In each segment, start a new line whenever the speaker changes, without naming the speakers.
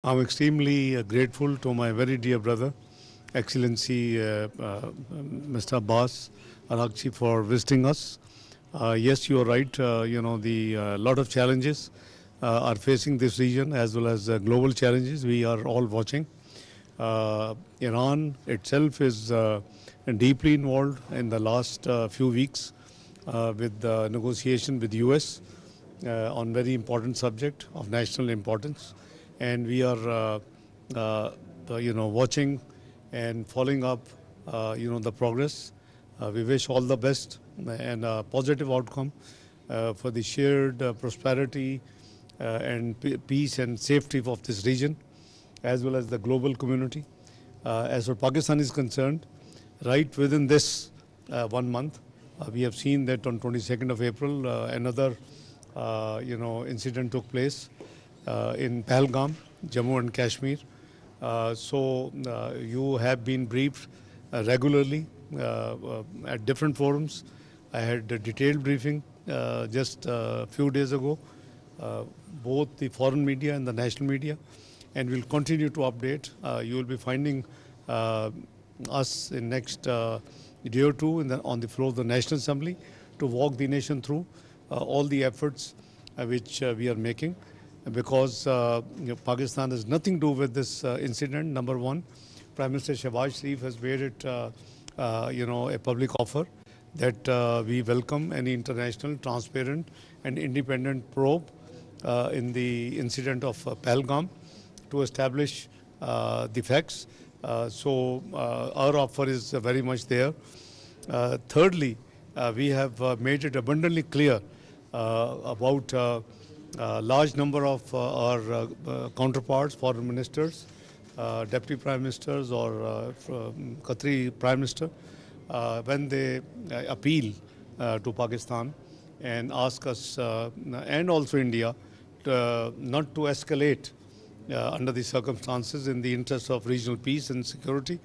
I'm extremely grateful to my very dear brother, Excellency Mr. Abbas Arakchi, for visiting us. Yes, you are right. The lot of challenges are facing this region as well as global challenges. We are all watching. Iran itself is deeply involved in the last few weeks with the negotiation with US on very important subject of national importance, and we are watching and following up the progress. We wish all the best and a positive outcome for the shared prosperity and peace and safety of this region as well as the global community. As far as Pakistan is concerned, right within this 1 month, we have seen that on 22nd of April, another incident took place in Pahalgam, Jammu and Kashmir. You have been briefed regularly at different forums. I had a detailed briefing just a few days ago, both the foreign media and the national media, and we'll continue to update. You will be finding us in next day or two on the floor of the National Assembly to walk the nation through all the efforts which we are making, because Pakistan has nothing to do with this incident. Number one, Prime Minister Shehbaz Sharif has made it a public offer that we welcome any international, transparent and independent probe in the incident of Pahalgam to establish the facts. Our offer is very much there. Thirdly, we have made it abundantly clear about large number of our counterparts, foreign ministers, deputy prime ministers or Qatari prime minister, when they appeal to Pakistan and ask us and also India not to escalate under the circumstances in the interest of regional peace and security.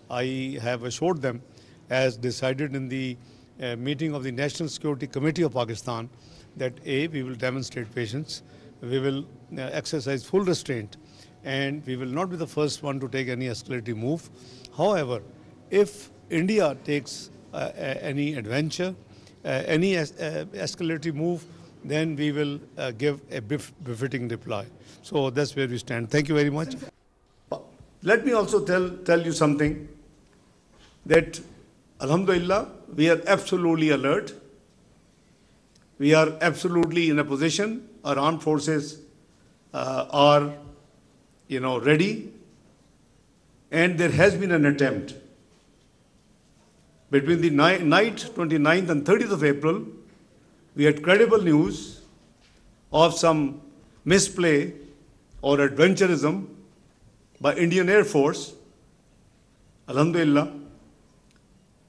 I have assured them, as decided in the meeting of the National Security Committee of Pakistan, that A, we will demonstrate patience, we will exercise full restraint, and we will not be the first one to take any escalating move. However, if India takes any adventure, any escalating move, then we will give a befitting reply. So that's where we stand. Thank you very much.
Let me also tell you something, that Alhamdulillah, we are absolutely alert. We are absolutely in a position. Our armed forces are, ready. And there has been an attempt between the night 29th and 30th of April. We had credible news of some misplay or adventurism by Indian Air Force. Alhamdulillah,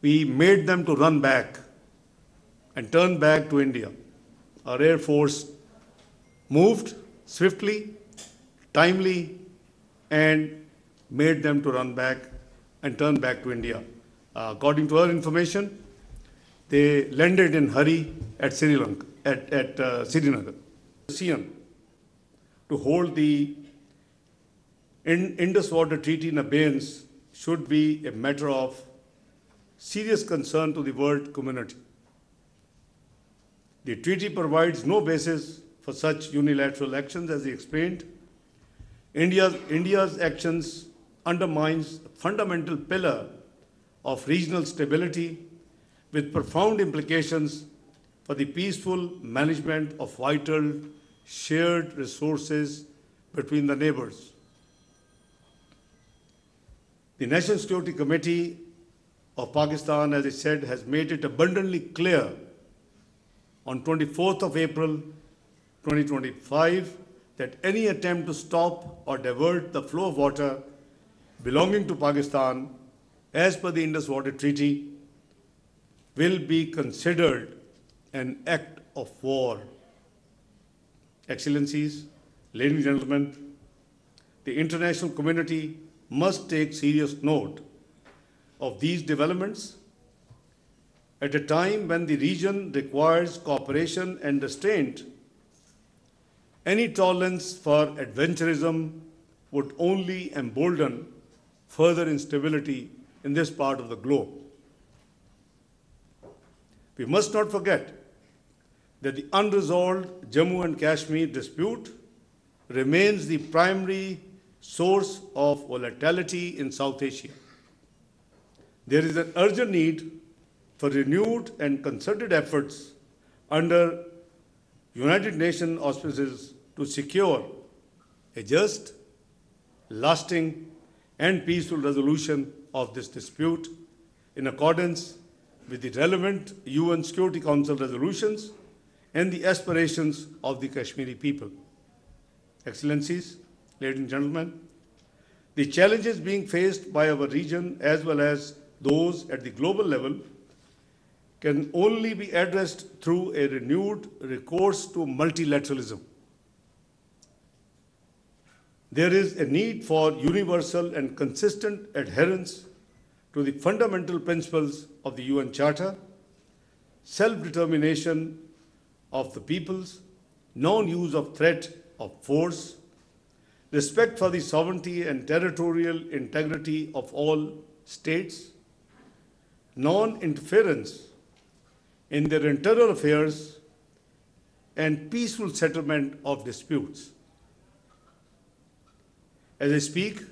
we made them to run back and turn back to India. Our Air Force moved swiftly, timely, and made them to run back and turn back to India. According to our information, they landed in hurry at Sri Lanka, at Srinagar. To hold the Indus Water Treaty in abeyance should be a matter of serious concern to the world community. The treaty provides no basis for such unilateral actions, as he explained. India's actions undermines a fundamental pillar of regional stability with profound implications for the peaceful management of vital shared resources between the neighbors. The National Security Committee of Pakistan, as I said, has made it abundantly clear on 24th of April 2025 that any attempt to stop or divert the flow of water belonging to Pakistan as per the Indus Water Treaty will be considered an act of war. Excellencies, ladies and gentlemen, the international community must take serious note of these developments at a time when the region requires cooperation and restraint. Any tolerance for adventurism, would only embolden further instability in this part of the globe. We must not forget that the unresolved Jammu and Kashmir dispute remains the primary source of volatility in South Asia. There is an urgent need for renewed and concerted efforts under United Nations auspices to secure a just, lasting, and peaceful resolution of this dispute in accordance with the relevant UN Security Council resolutions and the aspirations of the Kashmiri people. Excellencies, ladies and gentlemen, the challenges being faced by our region as well as those at the global level can only be addressed through a renewed recourse to multilateralism. There is a need for universal and consistent adherence to the fundamental principles of the UN Charter, self-determination of the peoples, non-use of threat of force, respect for the sovereignty and territorial integrity of all states, non-interference in their internal affairs, and peaceful settlement of disputes. As I speak,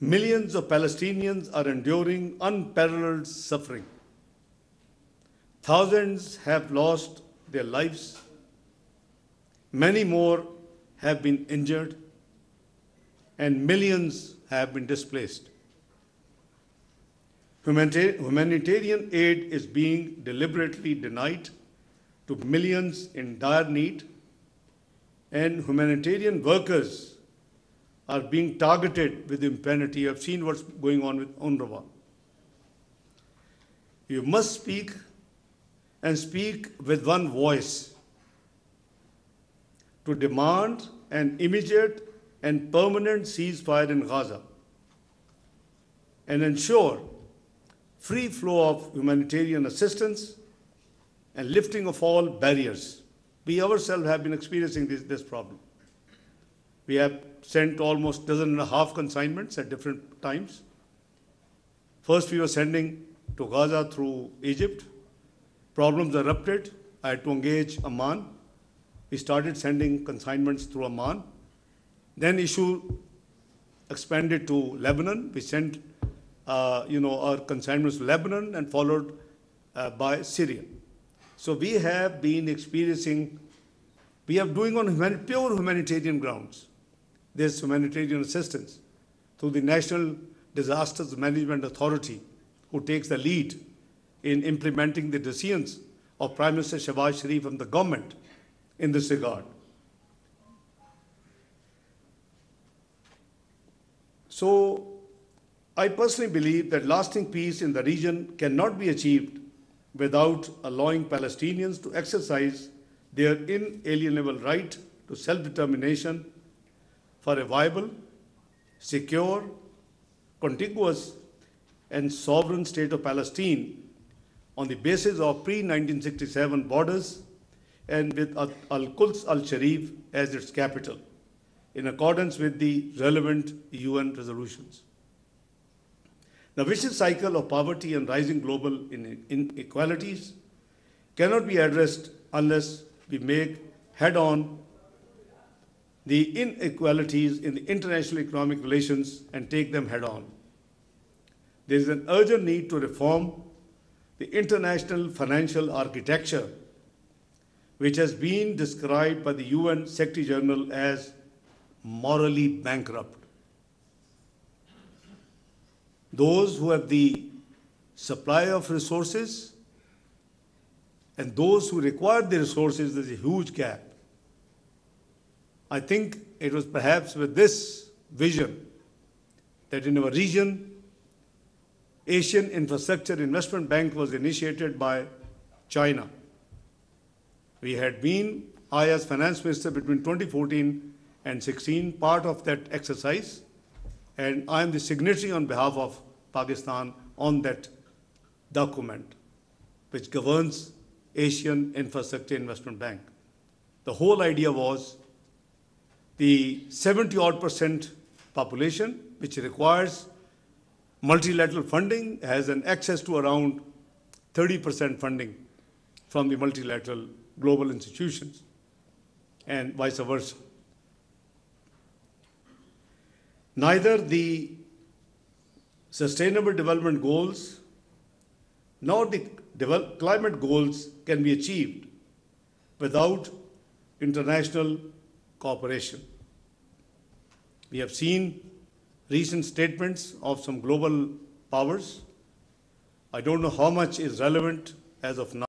millions of Palestinians are enduring unparalleled suffering. Thousands have lost their lives. Many more have been injured, and millions have been displaced. Humanitarian aid is being deliberately denied to millions in dire need, and humanitarian workers are being targeted with impunity. You have seen what's going on with UNRWA. You must speak and speak with one voice to demand an immediate and permanent ceasefire in Gaza and ensure free flow of humanitarian assistance and lifting of all barriers. We ourselves have been experiencing this problem. We have sent almost 1.5 consignments at different times. First, we were sending to Gaza through Egypt. Problems erupted. I had to engage Amman. We started sending consignments through Amman. Then issue expanded to Lebanon. We sent our consignments to Lebanon and followed by Syria. So we have been experiencing, we are doing on pure humanitarian grounds this humanitarian assistance through the National Disasters Management Authority, who takes the lead in implementing the decisions of Prime Minister Shehbaz Sharif and the government in this regard. So I personally believe that lasting peace in the region cannot be achieved without allowing Palestinians to exercise their inalienable right to self-determination for a viable, secure, contiguous, and sovereign state of Palestine on the basis of pre-1967 borders and with Al-Quds al-Sharif as its capital, in accordance with the relevant UN resolutions. The vicious cycle of poverty and rising global inequalities cannot be addressed unless we make head-on the inequalities in the international economic relations and take them head-on. There is an urgent need to reform the international financial architecture, which has been described by the UN Secretary General as morally bankrupt. Those who have the supply of resources and those who require the resources, there's a huge gap. I think it was perhaps with this vision that in our region, Asian Infrastructure Investment Bank was initiated by China. We had been, I as finance minister between 2014 and 16, part of that exercise, and I am the signatory on behalf of Pakistan on that document, which governs Asian Infrastructure Investment Bank. The whole idea was the 70% population, which requires multilateral funding, has an access to around 30% funding from the multilateral global institutions, and vice versa. Neither the Sustainable Development Goals nor the climate goals can be achieved without international cooperation. We have seen recent statements of some global powers. I don't know how much is relevant as of now.